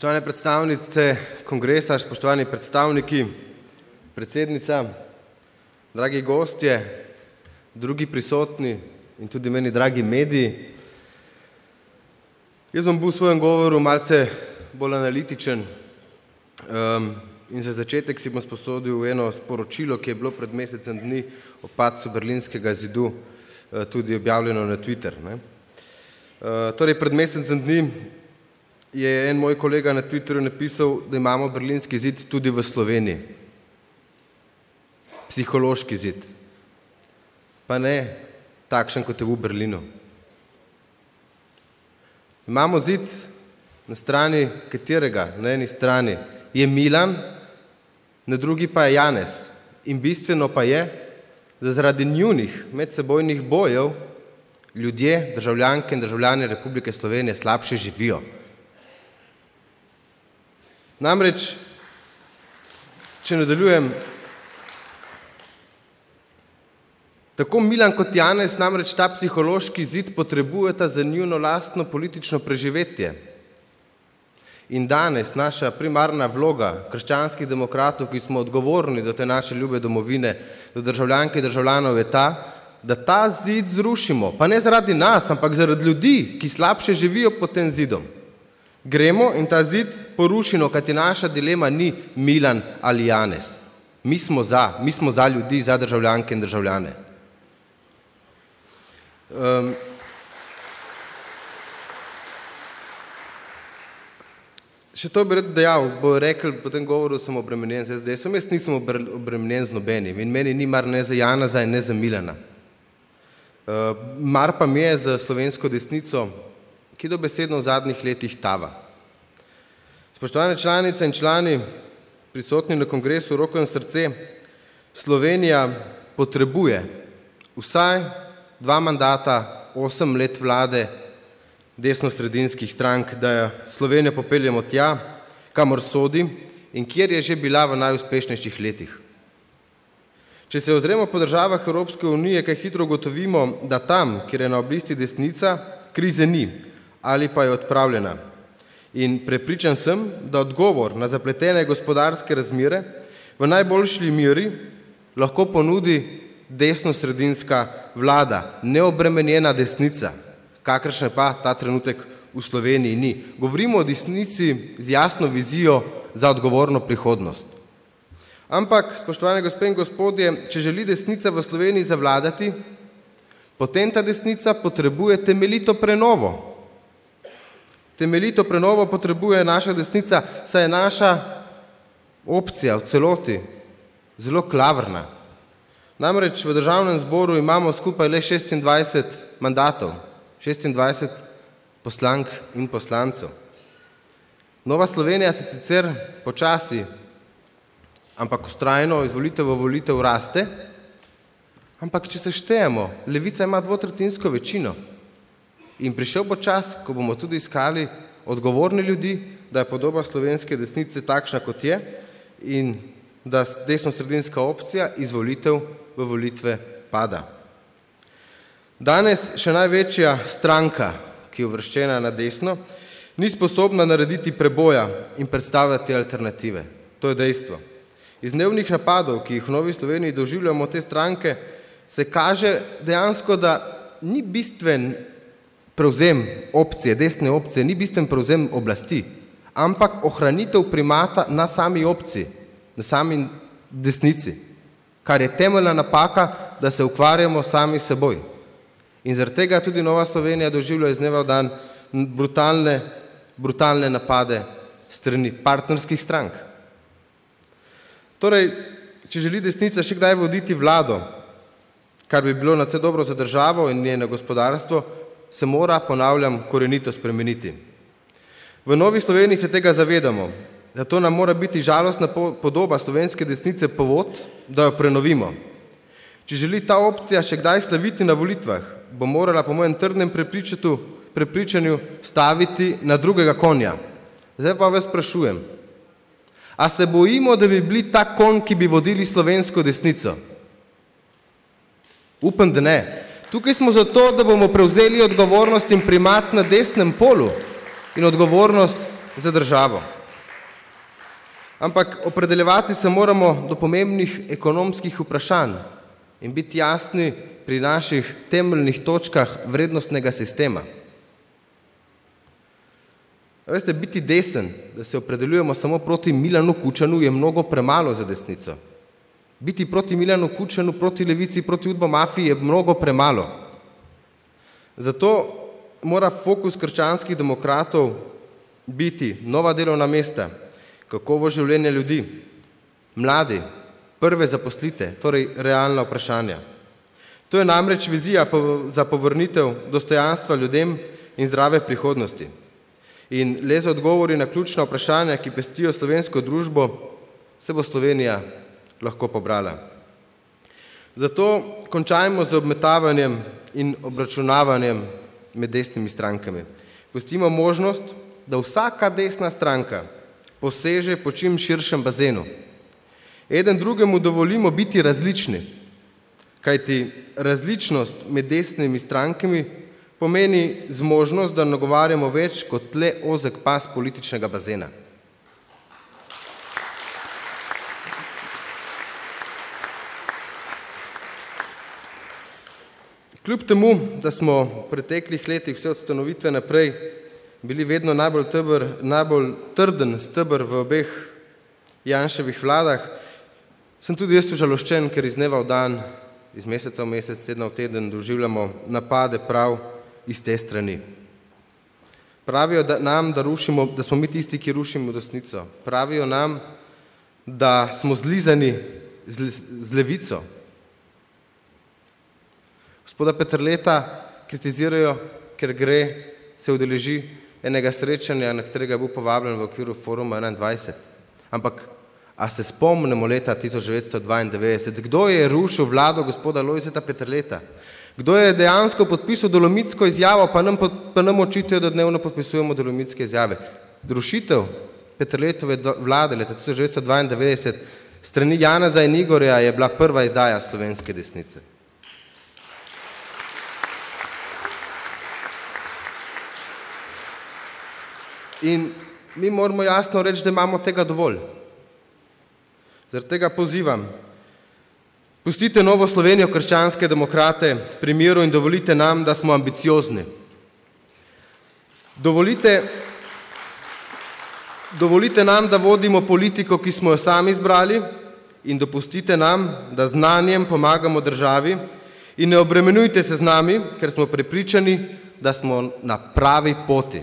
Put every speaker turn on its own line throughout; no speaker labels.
Spoštovane predstavnice kongresa, spoštovani predstavniki, predsednica, dragi gostje, drugi prisotni in tudi meni dragi mediji. Jaz bom bil v svojem govoru malce bolj analitičen in za začetek si bom sposodil eno sporočilo, ki je bilo pred mesecem dni o padcu Berlinskega zidu tudi objavljeno na Twitter. Torej, pred mesecem dni je en moj kolega na Twitterju napisal, da imamo Berlinski zid tudi v Sloveniji. Psihološki zid. Pa ne takšen, kot je v Berlinu. Imamo zid, na strani katerega, na eni strani je Milan, na drugi pa je Janez. In bistveno pa je, da zaradi njunih medsebojnih bojev ljudje, državljanke in državljani Republike Slovenije slabše živijo. Namreč, če nadaljujem, tako Milan kot Janez namreč ta psihološki zid potrebujeta za njuno lastno politično preživetje. In danes naša primarna vloga krščanskih demokratov, ki smo odgovorni do te naše ljube domovine, do državljanke in državljanov, je ta, da ta zid zrušimo. Pa ne zaradi nas, ampak zaradi ljudi, ki slabše živijo pod tem zidom. Gremo in ta zid porušimo, kajti naša dilema ni Milan ali Janez. Mi smo za ljudi, za državljanke in državljane. Še to bi rad dejal, bo rekel, po tem govoru sem obremenjen z SDS-om, jaz nisem obremenjen z nobenim in meni ni mar ne za Janeza in ne za Milana. Mar pa mi je za slovensko desnico, ki dobesedno v zadnjih letih tava. Spoštovane članice in člani, prisotni na kongresu, roko na srce, Slovenija potrebuje vsaj 2 mandata, 8 let vlade desno-sredinskih strank, da Slovenijo popeljemo tja, kamor sodi in kjer je že bila v najuspešnejših letih. Če se ozremo po državah Evropske unije, kaj hitro ugotovimo, da tam, kjer je na oblasti desnica, krize ni ali pa je odpravljena. In prepričan sem, da odgovor na zapletene gospodarske razmere v najboljši meri lahko ponudi desno-sredinska vlada, neobremenjena desnica, kakršna pa ta trenutek v Sloveniji ni. Govorimo o desnici z jasno vizijo za odgovorno prihodnost. Ampak, spoštovane gospe in gospodje, če želi desnica v Sloveniji zavladati, potem ta desnica potrebuje temeljito prenovo. Temeljito prenovo potrebuje naša desnica, saj je naša opcija v celoti zelo klavrna. Namreč v državnem zboru imamo skupaj le 26 mandatov, 26 poslank in poslancev. Nova Slovenija se sicer počasi, ampak vztrajno iz volitev v volitev raste, ampak če se štejemo, Levica ima 2/3 večino. In prišel bo čas, ko bomo tudi iskali odgovorni ljudi, da je podoba slovenske desnice takšna, kot je, in da desno-sredinska opcija iz volitev v volitve pada. Danes še največja stranka, ki je uvrščena na desno, ni sposobna narediti preboja in predstavljati alternative. To je dejstvo. Iz dnevnih napadov, ki jih v Novi Sloveniji doživljamo te stranke, se kaže dejansko, da ni bistven prevzem opcije, desne opcije, ni bistven prevzem oblasti, ampak ohranitev primata na sami opciji, na sami desnici, kar je temeljna napaka, da se ukvarjamo sami s seboj. In zaradi tega tudi Nova Slovenija doživlja iz dneva v dan brutalne napade strani partnerskih strank. Torej, če želi desnica še kdaj voditi vlado, kar bi bilo nadvse dobro za državo in njeno gospodarstvo, se mora, ponavljam, korenito spremeniti. V Novi Sloveniji se tega zavedamo, zato nam mora biti žalostna podoba slovenske desnice povod, da jo prenovimo. Če želi ta opcija še kdaj slaviti na volitvah, bo morala po mojem trdnem prepričanju staviti na drugega konja. Zdaj pa vas sprašujem, a se bojimo, da bi bili ta konj, ki bi vodili slovensko desnico? Upam, da ne. Tukaj smo zato, da bomo prevzeli odgovornost in primat na desnem polu in odgovornost za državo. Ampak opredeljevati se moramo do pomembnih ekonomskih vprašanj in biti jasni pri naših temeljnih točkah vrednostnega sistema. Veste, biti desen, da se opredeljujemo samo proti Milanu Kučanu, je mnogo premalo za desnico. Biti proti Milanu Kučanu, proti levici, proti udbomafiji je mnogo premalo. Zato mora fokus krščanskih demokratov biti nova delovna mesta, kakovost življenja ljudi, mladi, prve zaposlite, torej realna vprašanja. To je namreč vizija za povrnitev dostojanstva ljudem in zdrave prihodnosti. In le z odgovori na ključna vprašanja, ki pestijo slovensko družbo, se bo Slovenija lahko pobrala. Zato končajmo z obmetavanjem in obračunavanjem med desnimi strankami. Pustimo možnost, da vsaka desna stranka poseže po čim širšem bazenu. Eden drugemu dovolimo biti različni, kajti različnost med desnimi strankami pomeni zmožnost, da nagovarjamo več kot le ozek pas političnega bazena. Kljub temu, da smo v preteklih letih vse od ustanovitve naprej bili vedno najbolj trden steber v obeh Janševih vladah, sem tudi jaz užaloščen, ker iz dneva v dan, iz meseca v mesec, tedna v teden doživljamo napade prav iz te strani. Pravijo nam, da smo mi tisti, ki rušimo desnico. Pravijo nam, da smo zlizani z levico. Gospoda Peterleta kritizirajo, ker se udeleži enega srečanja, na katerega je bil povabljen v okviru Foruma 21. Ampak, a se spomnimo leta 1992, kdo je rušil vlado gospoda Lojzeta Peterleta? Kdo je dejansko podpisal dolomitsko izjavo, pa nam očitajo, da dnevno podpisujemo dolomitske izjave? Rušitev Peterletove vlade leta 1992 strani Janeza in Igorja je bila prva izdaja slovenske desnice. In mi moramo jasno reči, da imamo tega dovolj. Zaradi tega pozivam, pustite Novo Slovenijo, krščanske demokrate pri miru in dovolite nam, da smo ambiciozni. Dovolite nam, da vodimo politiko, ki smo jo sami izbrali, in dopustite nam, da znanjem pomagamo državi in ne obremenujte se z nami, ker smo prepričani, da smo na pravi poti.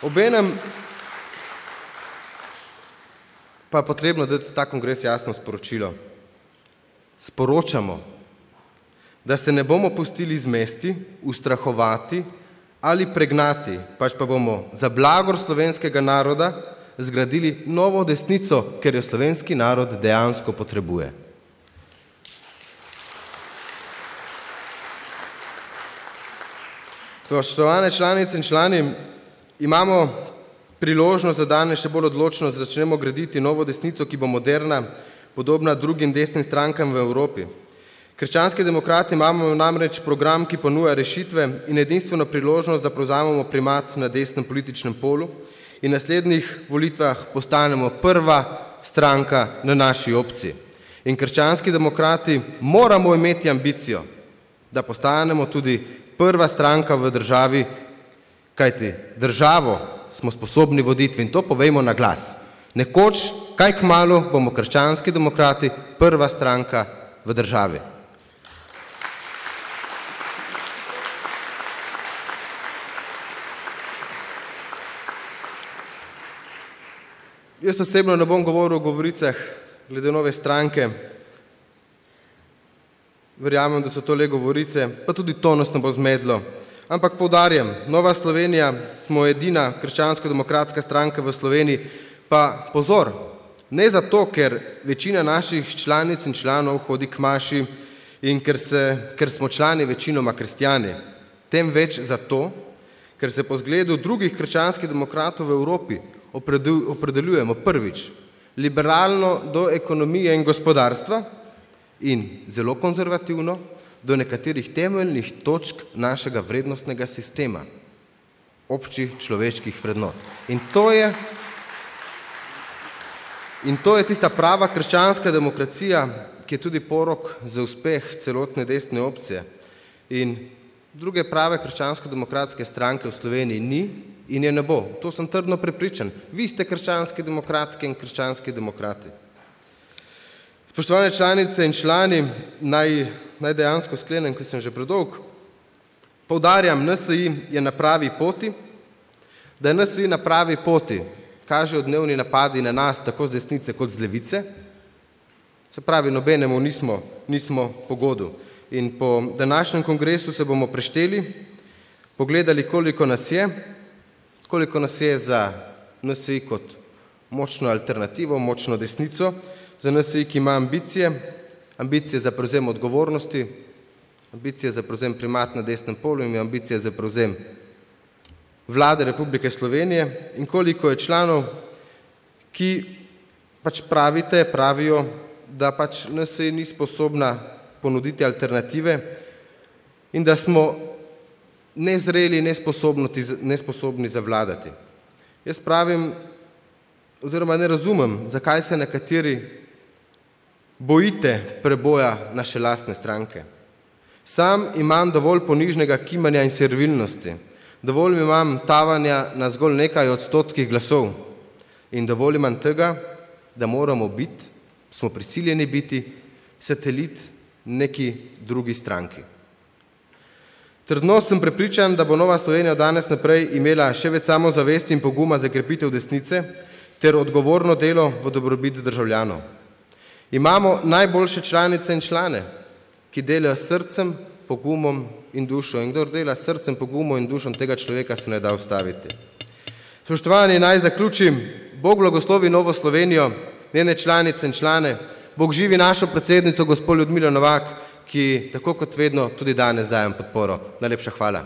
Obenem pa je potrebno dati ta kongres jasno sporočilo. Sporočamo, da se ne bomo pustili zmesti, ustrahovati ali pregnati, pač pa bomo za blagor slovenskega naroda zgradili novo desnico, ker jo slovenski narod dejansko potrebuje. Spoštovane članice in člani, imamo priložnost, da danes še bolj odločno začnemo graditi novo desnico, ki bo moderna, podobna drugim desnim strankam v Evropi. Krščanski demokrati imamo namreč program, ki ponuja rešitve in edinstveno priložnost, da prevzamemo primat na desnem političnem polu in na naslednjih volitvah postanemo prva stranka na naši opciji. In krščanski demokrati moramo imeti ambicijo, da postanemo tudi prva stranka v državi, kajti državo smo sposobni voditi in to povejmo na glas. Nekoč, kaj kmalu, bomo krščanski demokrati prva stranka v državi. Jaz osebno ne bom govoril o govoricah glede nove stranke. Verjamem, da so to le govorice, pa tudi to nas ne bo zmedlo. Ampak poudarjam, Nova Slovenija smo edina krščansko-demokratska stranka v Sloveniji, pa pozor, ne zato, ker večina naših članic in članov hodi k maši in ker smo člani večinoma kristjani, temveč zato, ker se po zgledu drugih krščanskih demokratov v Evropi opredeljujemo prvič liberalno do ekonomije in gospodarstva in zelo konzervativno do nekaterih temeljnih točk našega vrednostnega sistema. občih človeških vrednot. In to je tista prava krščanska demokracija, ki je tudi porok za uspeh celotne desne opcije. In druge prave krščansko-demokratske stranke v Sloveniji ni in je ne bo. To sem trdno prepričan. Vi ste krščanske demokratke in krščanski demokrati. Spoštovane članice in člani, naj dejansko sklenem, ker sem že predolg. Poudarjam, NSI je na pravi poti, da je NSI na pravi poti, kažejo dnevni napadi na nas, tako z desnice kot z levice. Se pravi, nobenemu nismo po godu. In po današnjem kongresu se bomo prešteli, pogledali, koliko nas je za NSI kot močno alternativo, močno desnico, za NSI, ki ima ambicije za prevzem odgovornosti, ambicije za prevzem primat na desnem polu in ambicije za prevzem Vlade Republike Slovenije in koliko je članov, ki pravijo, da NSI ni sposobna ponuditi alternative in da smo nezreli, nesposobni zavladati. Jaz pravim, oziroma ne razumem, zakaj se nekateri bojite preboja naše lastne stranke. Sam imam dovolj ponižnega kimanja in servilnosti, dovolj imam tavanja na zgolj nekaj odstotkih glasov in dovolj imam tega, da smo prisiljeni biti satelit neki drugi stranki. Trdno sem prepričan, da bo Nova Slovenija od danes naprej imela še več samozavesti in poguma za krepitev desnice ter odgovorno delo v dobrobit državljanov. Imamo najboljše članice in člane, ki delajo s srcem, pogumom in dušo. In kdor dela s srcem, pogumom in dušom, tega človeka se ne da ustaviti. Spoštovani, naj zaključim. Bog blagoslovi Novo Slovenijo, njene članice in člane. Bog živi našo predsednico, gospo Ljudmilo Novak, ki tako kot vedno tudi danes dajem podporo. Najlepša hvala.